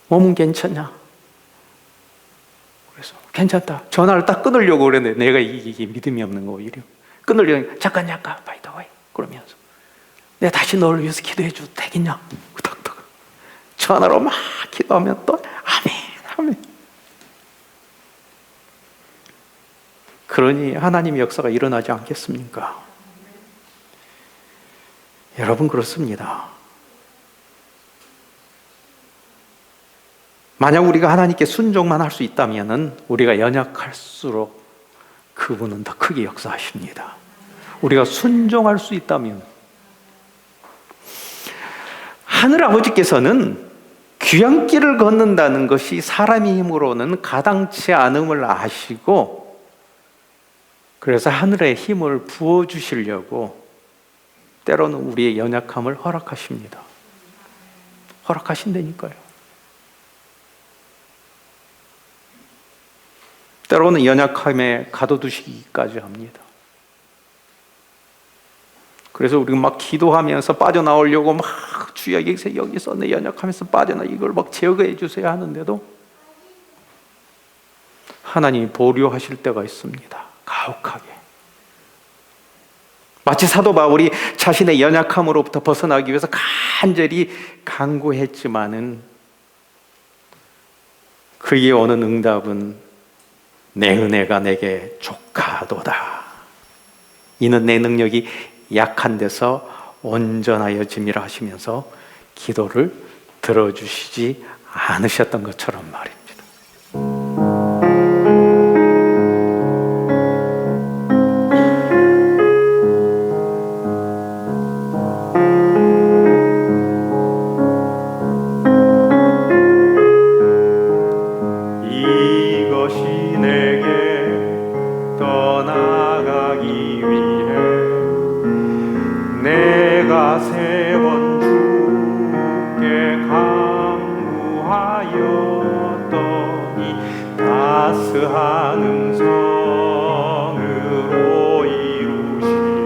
몸은 괜찮냐? 그래서 괜찮다. 전화를 딱 끊으려고 그랬는데 내가 이게 믿음이 없는 거 오히려. 끊으려고 잠깐 바이 더 웨이 그러면서 내가 다시 너를 위해서 기도해 줘도 되겠냐? 덕덕 전화로 막 기도하면 또 아멘. 그러니 하나님의 역사가 일어나지 않겠습니까? 여러분 그렇습니다. 만약 우리가 하나님께 순종만 할 수 있다면 우리가 연약할수록 그분은 더 크게 역사하십니다. 우리가 순종할 수 있다면 하늘아버지께서는 귀향길을 걷는다는 것이 사람의 힘으로는 가당치 않음을 아시고 그래서 하늘의 힘을 부어주시려고 때로는 우리의 연약함을 허락하십니다. 허락하신다니까요. 때로는 연약함에 가둬두시기까지 합니다. 그래서 우리가 막 기도하면서 빠져나오려고 막 주여 여기서 내 연약하면서 빠져나 이걸 막 제거해 주세요 하는데도 하나님이 보류하실 때가 있습니다. 가혹하게. 마치 사도 바울이 자신의 연약함으로부터 벗어나기 위해서 간절히 간구했지만은 그에게 오는 응답은 내 은혜가 내게 족하도다. 이는 내 능력이 약한 데서 온전하여짐이라 하시면서 기도를 들어주시지 않으셨던 것처럼 말입니다. 이것이 내게 떠나가기 위해 내가 세 번 주께 간구하였더니 따스한 음성으로 이루시니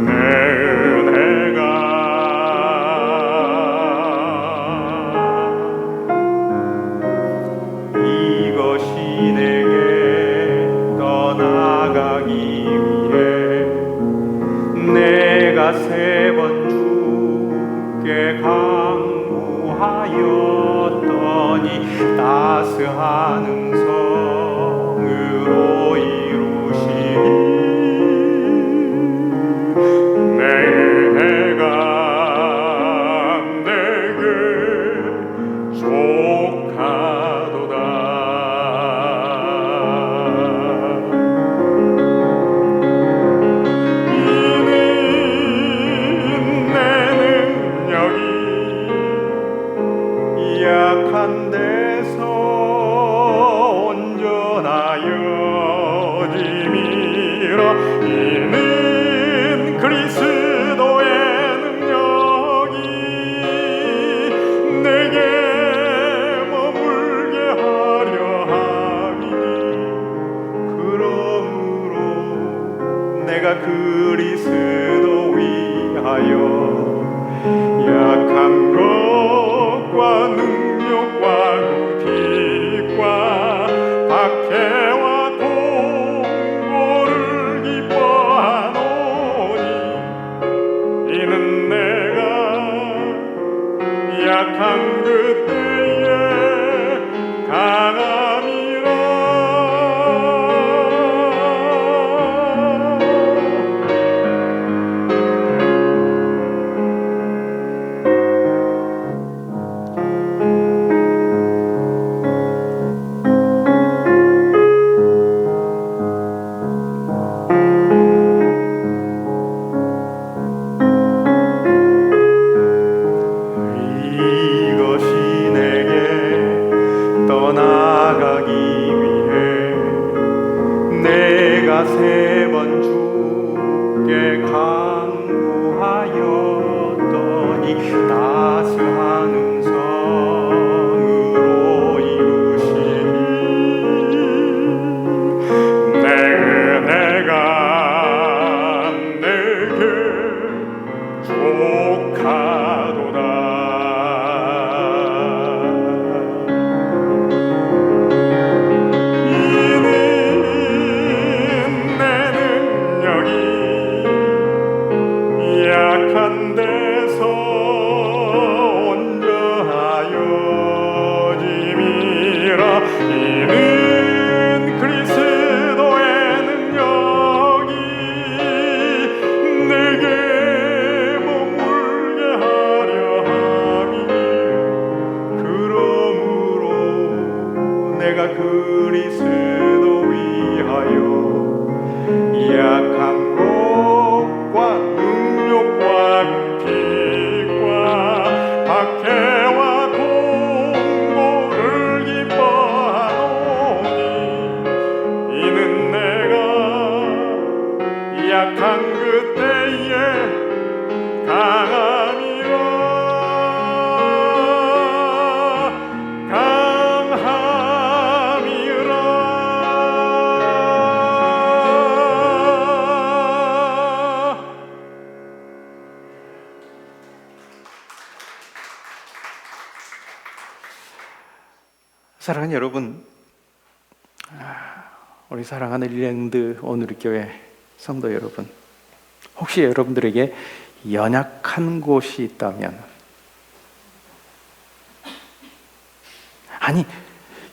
내 은혜가 이것이 내게 떠나가기 위해 내가 세 번 주께 간구하였더니 따스한 음성으로 이루시니 내 은혜가 내게 족하도다. 약한 데서 온전하여짐이라 이는 그리스도의 능력이 내게 머물게 하려 함이니 그러므로 내가 그리스도 위하여 약한 것과 능력과 구핍과 박해와 공고를 기뻐하노니 이는 내가 약한 그때에 강함이라. 이것이 내게 떠나가기 위해 내가 세 번 주께 간구하였더니 따스한 음성으로 이루시니 내 은혜가 내게 족하도다. 내가 그리스도 위하여 약한 것과 능력과 핍과 박해와 공고를 기뻐하노니 이는 내가 약한 그때에 강함이라 사랑하는 여러분, 우리 사랑하는 일랜드 오누리교회 성도 여러분, 혹시 여러분들에게 연약한 곳이 있다면, 아니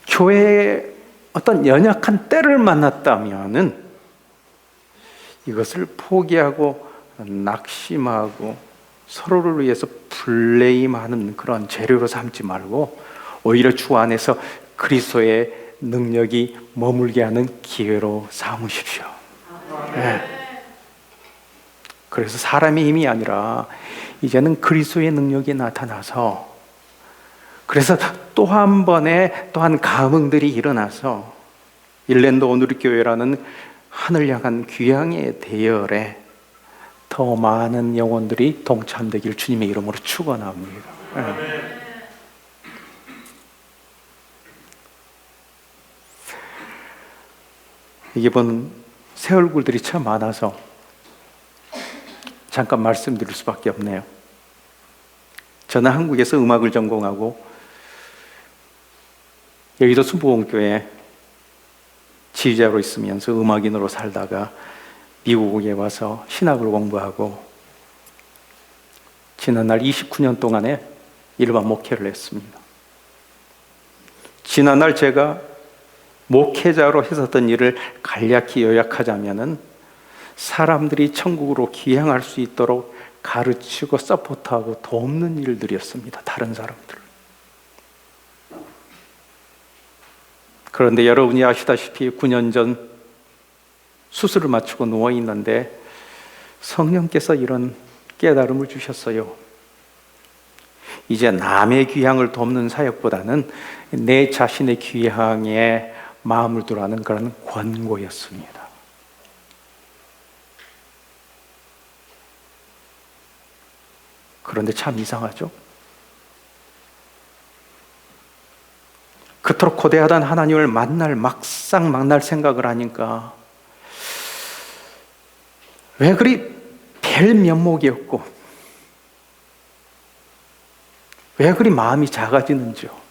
교회에 어떤 연약한 때를 만났다면은 이것을 포기하고 낙심하고 서로를 위해서 블레임하는 그런 재료로 삼지 말고 오히려 주 안에서 그리스도의 능력이 머물게 하는 기회로 삼으십시오. 네. 그래서 사람의 힘이 아니라 이제는 그리스도의 능력이 나타나서, 그래서 또 한 번의 또한 감흥들이 일어나서 일랜드 오누리교회라는 하늘 향한 귀향의 대열에 더 많은 영혼들이 동참되길 주님의 이름으로 축원합니다. 네. 이번 새 얼굴들이 참 많아서 잠깐 말씀드릴 수밖에 없네요. 저는 한국에서 음악을 전공하고 여의도 순복음교회 지휘자로 있으면서 음악인으로 살다가 미국에 와서 신학을 공부하고 지난날 29년 동안에 일반 목회를 했습니다. 지난날 제가 목회자로 했었던 일을 간략히 요약하자면은 사람들이 천국으로 귀향할 수 있도록 가르치고 서포트하고 돕는 일들이었습니다. 다른 사람들. 그런데 여러분이 아시다시피 9년 전 수술을 마치고 누워 있는데 성령께서 이런 깨달음을 주셨어요. 이제 남의 귀향을 돕는 사역보다는 내 자신의 귀향에 마음을 두라는 그런 권고였습니다. 그런데 참 이상하죠? 그토록 고대하던 하나님을 막상 만날 생각을 하니까 왜 그리 별 면목이었고 왜 그리 마음이 작아지는지요.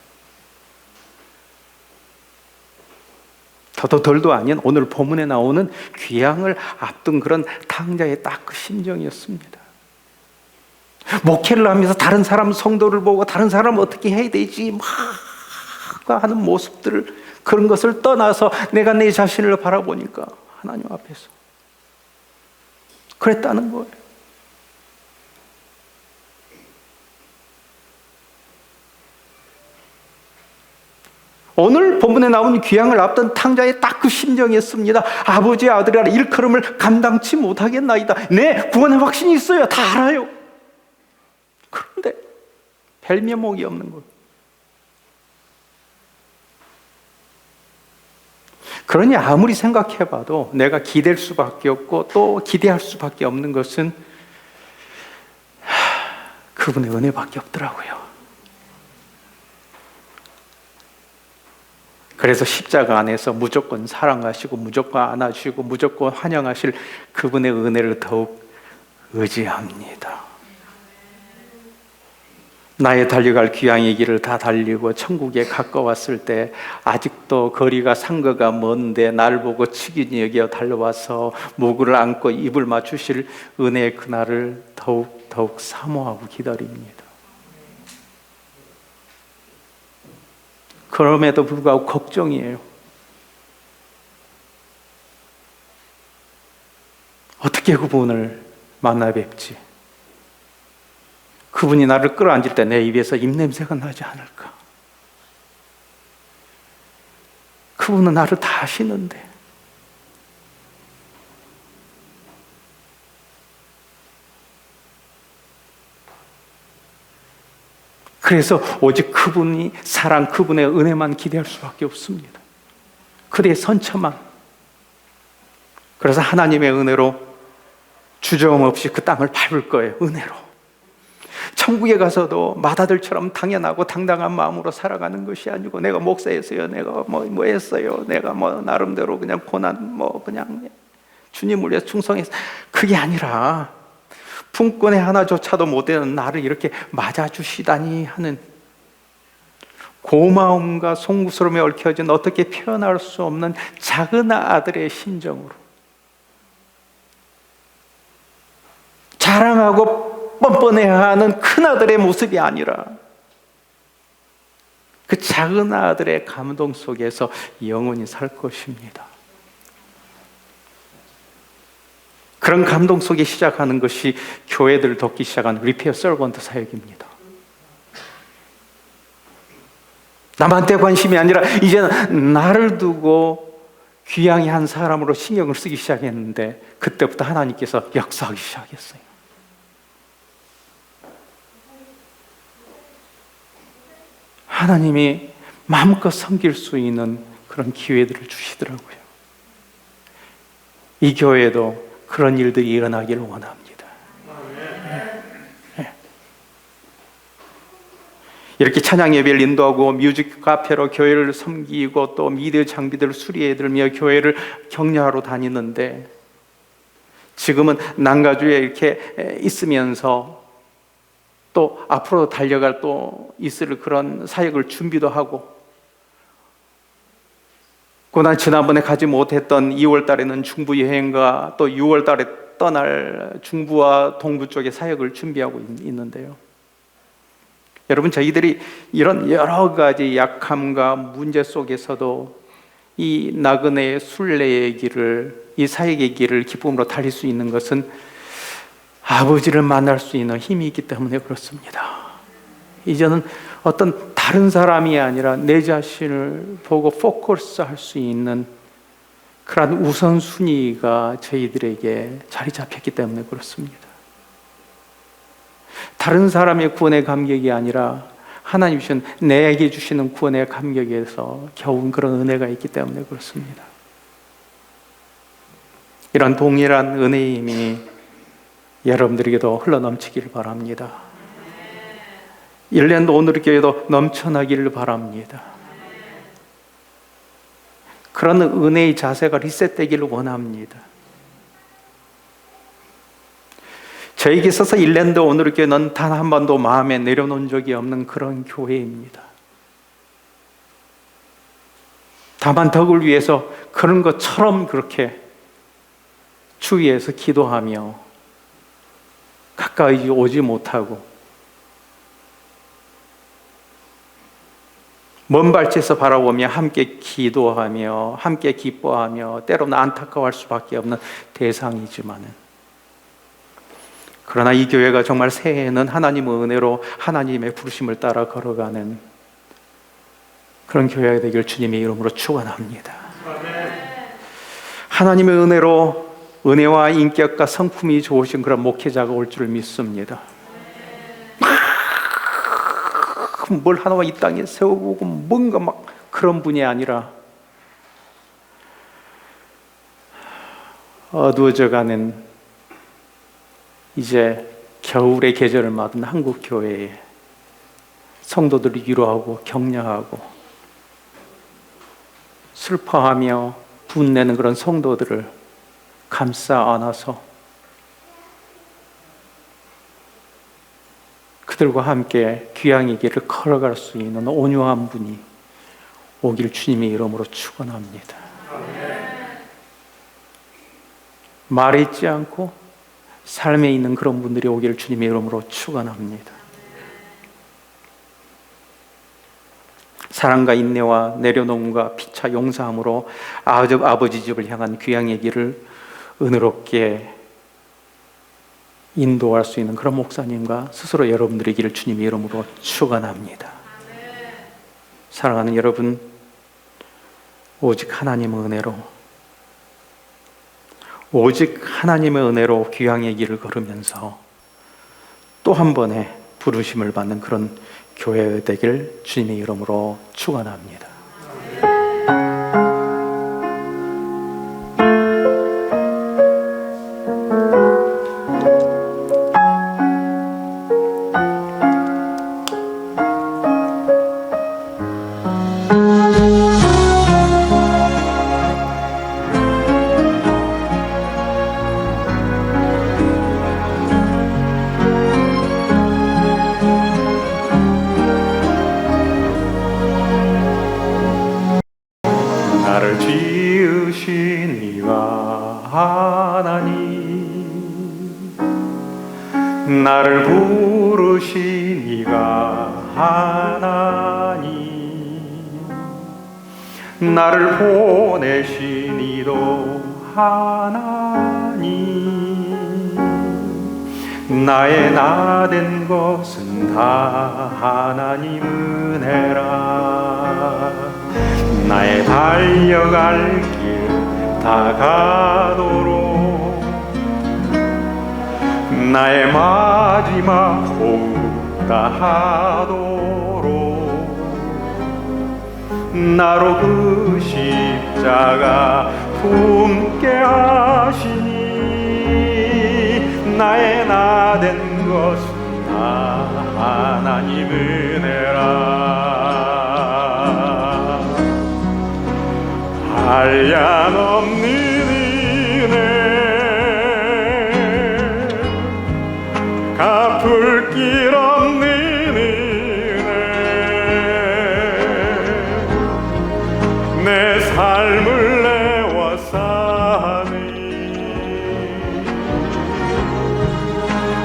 더도 덜도 아닌 오늘 본문에 나오는 귀향을 앞둔 그런 탕자의 딱 그 심정이었습니다. 목회를 하면서 다른 사람 성도를 보고 다른 사람 어떻게 해야 되지 막 하는 모습들을, 그런 것을 떠나서 내가 내 자신을 바라보니까 하나님 앞에서 그랬다는 거예요. 오늘 본문에 나온 귀향을 앞둔 탕자의 딱 그 심정이었습니다. 아버지의 아들이라 일컬음을 감당치 못하겠나이다. 내 구원의 확신이 있어요. 다 알아요. 그런데 별면목이 없는 거예요. 그러니 아무리 생각해봐도 내가 기댈 수밖에 없고 또 기대할 수밖에 없는 것은 그분의 은혜밖에 없더라고요. 그래서 십자가 안에서 무조건 사랑하시고 무조건 안아주시고 무조건 환영하실 그분의 은혜를 더욱 의지합니다. 나의 달려갈 귀향의 길을 다 달리고 천국에 가까웠을 때 아직도 거리가 상거가 먼데 날 보고 치킨이 여겨 달려와서 무구를 안고 입을 맞추실 은혜의 그날을 더욱 사모하고 기다립니다. 그럼에도 불구하고 걱정이에요. 어떻게 그분을 만나 뵙지? 그분이 나를 끌어안질 때 내 입에서 입냄새가 나지 않을까? 그분은 나를 다 아시는데. 그래서 오직 그분이 사랑, 그분의 은혜만 기대할 수밖에 없습니다. 그대의 선처만. 그래서 하나님의 은혜로 주저함 없이 그 땅을 밟을 거예요. 은혜로. 천국에 가서도 마다들처럼 당연하고 당당한 마음으로 살아가는 것이 아니고, 내가 목사했어요, 내가 뭐 했어요, 내가 뭐 나름대로 그냥 고난 그냥 주님을 위해서 충성해서, 그게 아니라 품꾼의 하나조차도 못되는 나를 이렇게 맞아주시다니 하는 고마움과 송구스러움에 얽혀진 어떻게 표현할 수 없는 작은 아들의 심정으로, 자랑하고 뻔뻔해야 하는 큰 아들의 모습이 아니라 그 작은 아들의 감동 속에서 영원히 살 것입니다. 그런 감동 속에 시작하는 것이 교회들을 돕기 시작한 리페어 서번트 사역입니다. 남한테 관심이 아니라 이제는 나를 두고 귀양이 한 사람으로 신경을 쓰기 시작했는데, 그때부터 하나님께서 역사하기 시작했어요. 하나님이 마음껏 섬길 수 있는 그런 기회들을 주시더라고요. 이 교회도 그런 일들이 일어나기를 원합니다. 이렇게 찬양 예배를 인도하고 뮤직 카페로 교회를 섬기고 또 미디어 장비들을 수리해 들며 교회를 격려하러 다니는데, 지금은 난가주에 이렇게 있으면서 또 앞으로 달려갈 또 있을 그런 사역을 준비도 하고, 고난 지난번에 가지 못했던 2월 달에는 중부 여행과 또 6월 달에 떠날 중부와 동부 쪽의 사역을 준비하고 있는데요. 여러분, 저희들이 이런 여러 가지 약함과 문제 속에서도 이 나그네의 순례의 길을, 이 사역의 길을 기쁨으로 달릴 수 있는 것은 아버지를 만날 수 있는 힘이 있기 때문에 그렇습니다. 이제는 어떤 다른 사람이 아니라 내 자신을 보고 포커스할 수 있는 그런 우선순위가 저희들에게 자리 잡혔기 때문에 그렇습니다. 다른 사람의 구원의 감격이 아니라 하나님 주신, 내게 주시는 구원의 감격에서 겨운 그런 은혜가 있기 때문에 그렇습니다. 이런 동일한 은혜의 힘이 여러분들에게도 흘러넘치기를 바랍니다. 일랜드 오늘의 교회도 넘쳐나기를 바랍니다. 그런 은혜의 자세가 리셋되기를 원합니다. 저에게 있어서 일랜드 오늘의 교회는 단 한 번도 마음에 내려놓은 적이 없는 그런 교회입니다. 다만 덕을 위해서 그런 것처럼 그렇게 주위에서 기도하며 가까이 오지 못하고 먼 발치에서 바라보며 함께 기도하며 함께 기뻐하며 때로는 안타까워할 수밖에 없는 대상이지만은, 그러나 이 교회가 정말 새해에는 하나님의 은혜로 하나님의 부르심을 따라 걸어가는 그런 교회가 되길 주님의 이름으로 축원합니다. 하나님의 은혜로 은혜와 인격과 성품이 좋으신 그런 목회자가 올 줄 믿습니다. 뭘 하나와 이 땅에 세우고 뭔가 막 그런 분이 아니라 어두워져가는 이제 겨울의 계절을 맞은 한국 교회에 성도들을 위로하고 격려하고 슬퍼하며 분내는 그런 성도들을 감싸 안아서 그들과 함께 귀향의 길을 걸어갈 수 있는 온유한 분이 오길 주님의 이름으로 축원합니다. 말에 있지 않고 삶에 있는 그런 분들이 오기를 주님의 이름으로 축원합니다. 사랑과 인내와 내려놓음과 피차 용서함으로 아버지 집을 향한 귀향의 길을 은혜롭게 인도할 수 있는 그런 목사님과 스스로 여러분들의 길을 주님의 이름으로 축원합니다. 사랑하는 여러분, 오직 하나님의 은혜로, 오직 하나님의 은혜로 귀향의 길을 걸으면서 또 한 번의 부르심을 받는 그런 교회 되길 주님의 이름으로 축원합니다. 나를 지으신 이가 하나님, 나를 부르신 이가 하나님, 나를 보내신 이도 하나님, 나의 나 된 것은 다 하나님 은혜라. 나의 달려갈 길 다가도록, 나의 마지막 호흡 다하도록, 나로 그 십자가 품게 하시니, 나의 나 된 것은 다 하나님 은혜라. 한량없는 은혜, 갚을 길 없는 은혜, 내 삶을 내와 사니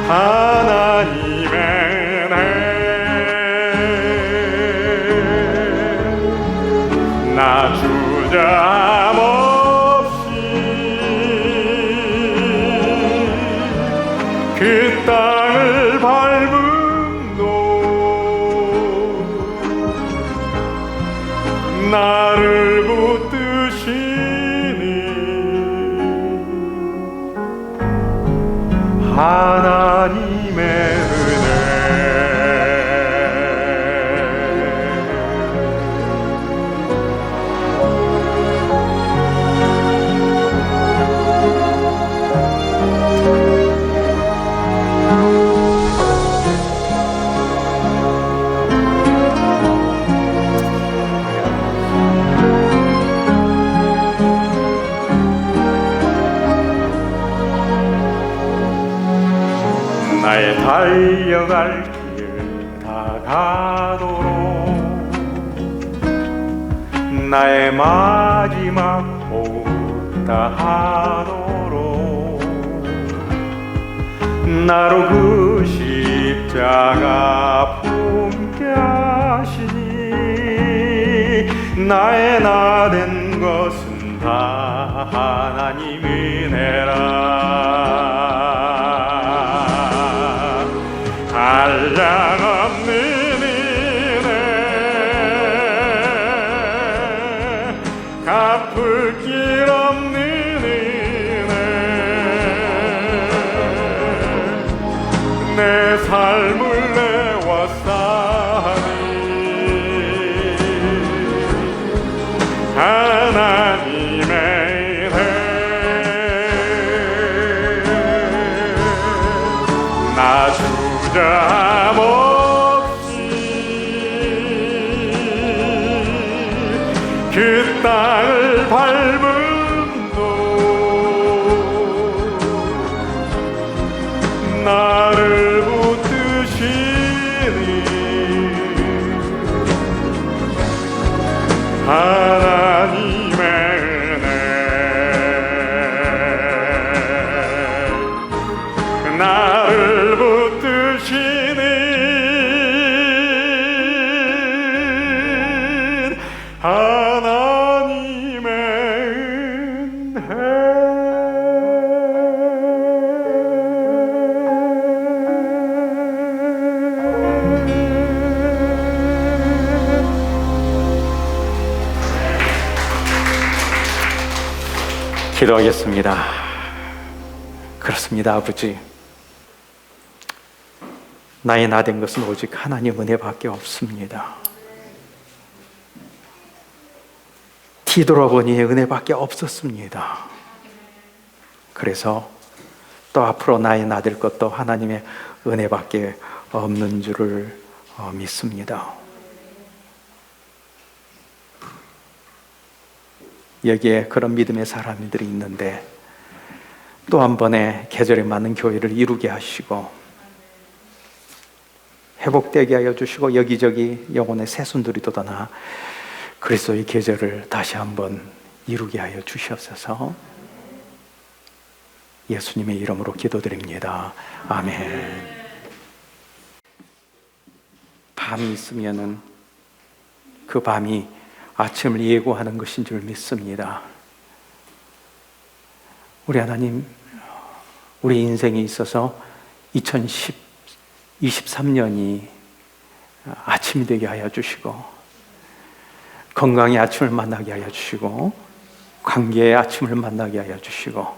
하나님의 은혜. 나 주저함 없이 그 땅을 밟음도 나를 붙드시니 하나님의 은혜. 나의 달려갈 길 다가도록, 나의 마지막 호흡 다하도록, 나로 그 십자가 품게 하시니, 나의 나 된 것은 다 하나님 은혜라. 한량없는 은혜, 갚을 길 없는 은혜, 내 삶을 내와 사니 하나님의 은혜. 나 주저함 없이 그 땅을 밟음도 나를 붙드시니 하나님의 은혜. 나를 붙드시는 하나님의 은혜. 기도하겠습니다. 그렇습니다, 아버지. 나의 나 된 것은 오직 하나님 은혜밖에 없습니다. 뒤돌아보니 은혜밖에 없었습니다. 그래서 또 앞으로 나의 나 될 것도 하나님의 은혜밖에 없는 줄을 믿습니다. 여기에 그런 믿음의 사람들이 있는데 또 한 번의 계절에 맞는 교회를 이루게 하시고 회복되게 하여 주시고 여기저기 영혼의 새순들이 돋아나 그리스도의 계절을 다시 한번 이루게 하여 주시옵소서. 예수님의 이름으로 기도드립니다. 아멘. 밤이 있으면은 그 밤이 아침을 예고하는 것인 줄 믿습니다. 우리 하나님, 우리 인생에 있어서 2023년이 아침이 되게 하여 주시고 건강의 아침을 만나게 하여 주시고 관계의 아침을 만나게 하여 주시고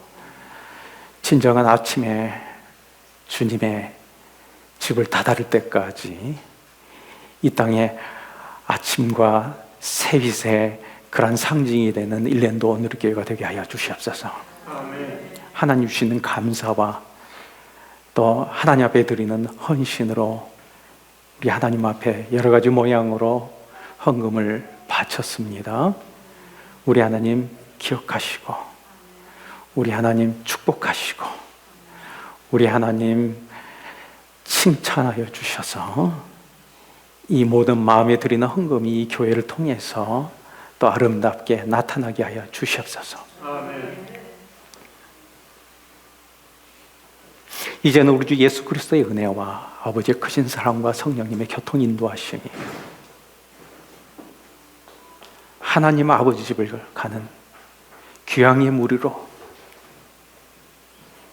진정한 아침에 주님의 집을 다다를 때까지 이 땅에 아침과 새빛의 그런 상징이 되는 일랜도 온누리교회가 되게 하여 주시옵소서. 하나님 주시는 감사와 또 하나님 앞에 드리는 헌신으로 우리 하나님 앞에 여러 가지 모양으로 헌금을 바쳤습니다. 우리 하나님 기억하시고 우리 하나님 축복하시고 우리 하나님 칭찬하여 주셔서 이 모든 마음에 드리는 헌금이 이 교회를 통해서 또 아름답게 나타나게 하여 주시옵소서. 아멘. 이제는 우리 주 예수 그리스도의 은혜와 아버지의 크신 사랑과 성령님의 교통 인도하심이 하나님 아버지 집을 가는 귀향의 무리로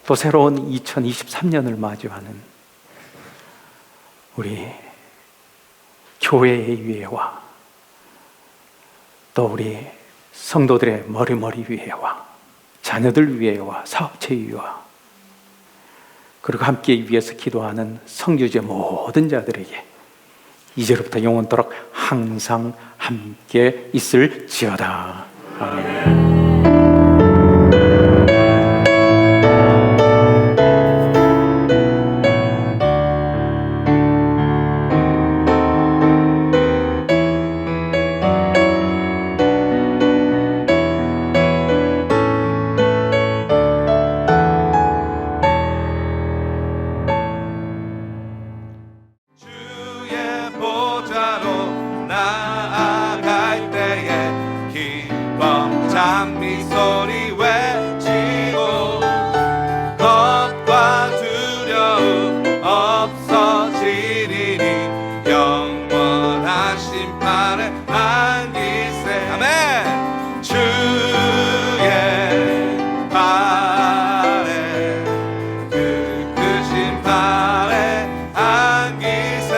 또 새로운 2023년을 맞이하는 우리 교회의 위에와 또 우리 성도들의 머리 위에와 자녀들 위에와 사업체 위에와 그리고 함께 위해서 기도하는 성교제 모든 자들에게 이제로부터 영원토록 항상 함께 있을지어다. 아멘. 주의 보좌로 나아갈 때에 기쁨 찬미 소리 외치고 겁과 두려움 없어지리니 영원한 심판에 안기세. 아멘. 주의 발에 그 크신 발에 안기세.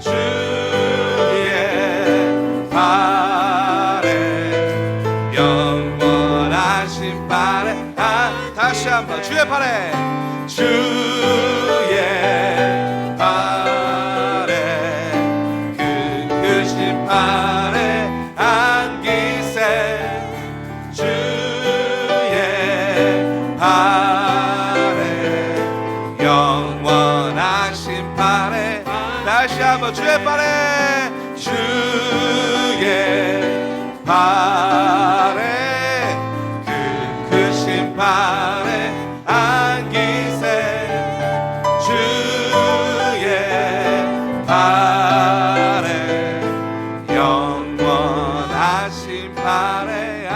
주의 발에 영원한 심판에 다시 한번 주의 발에 주의 발에 그 크신 발에 안기세. 주의 발에 영원한 심판에 다시 한번 주의 발에 주의 발에 그 크신 발에 안기세. 주의 발에 영원한 심판에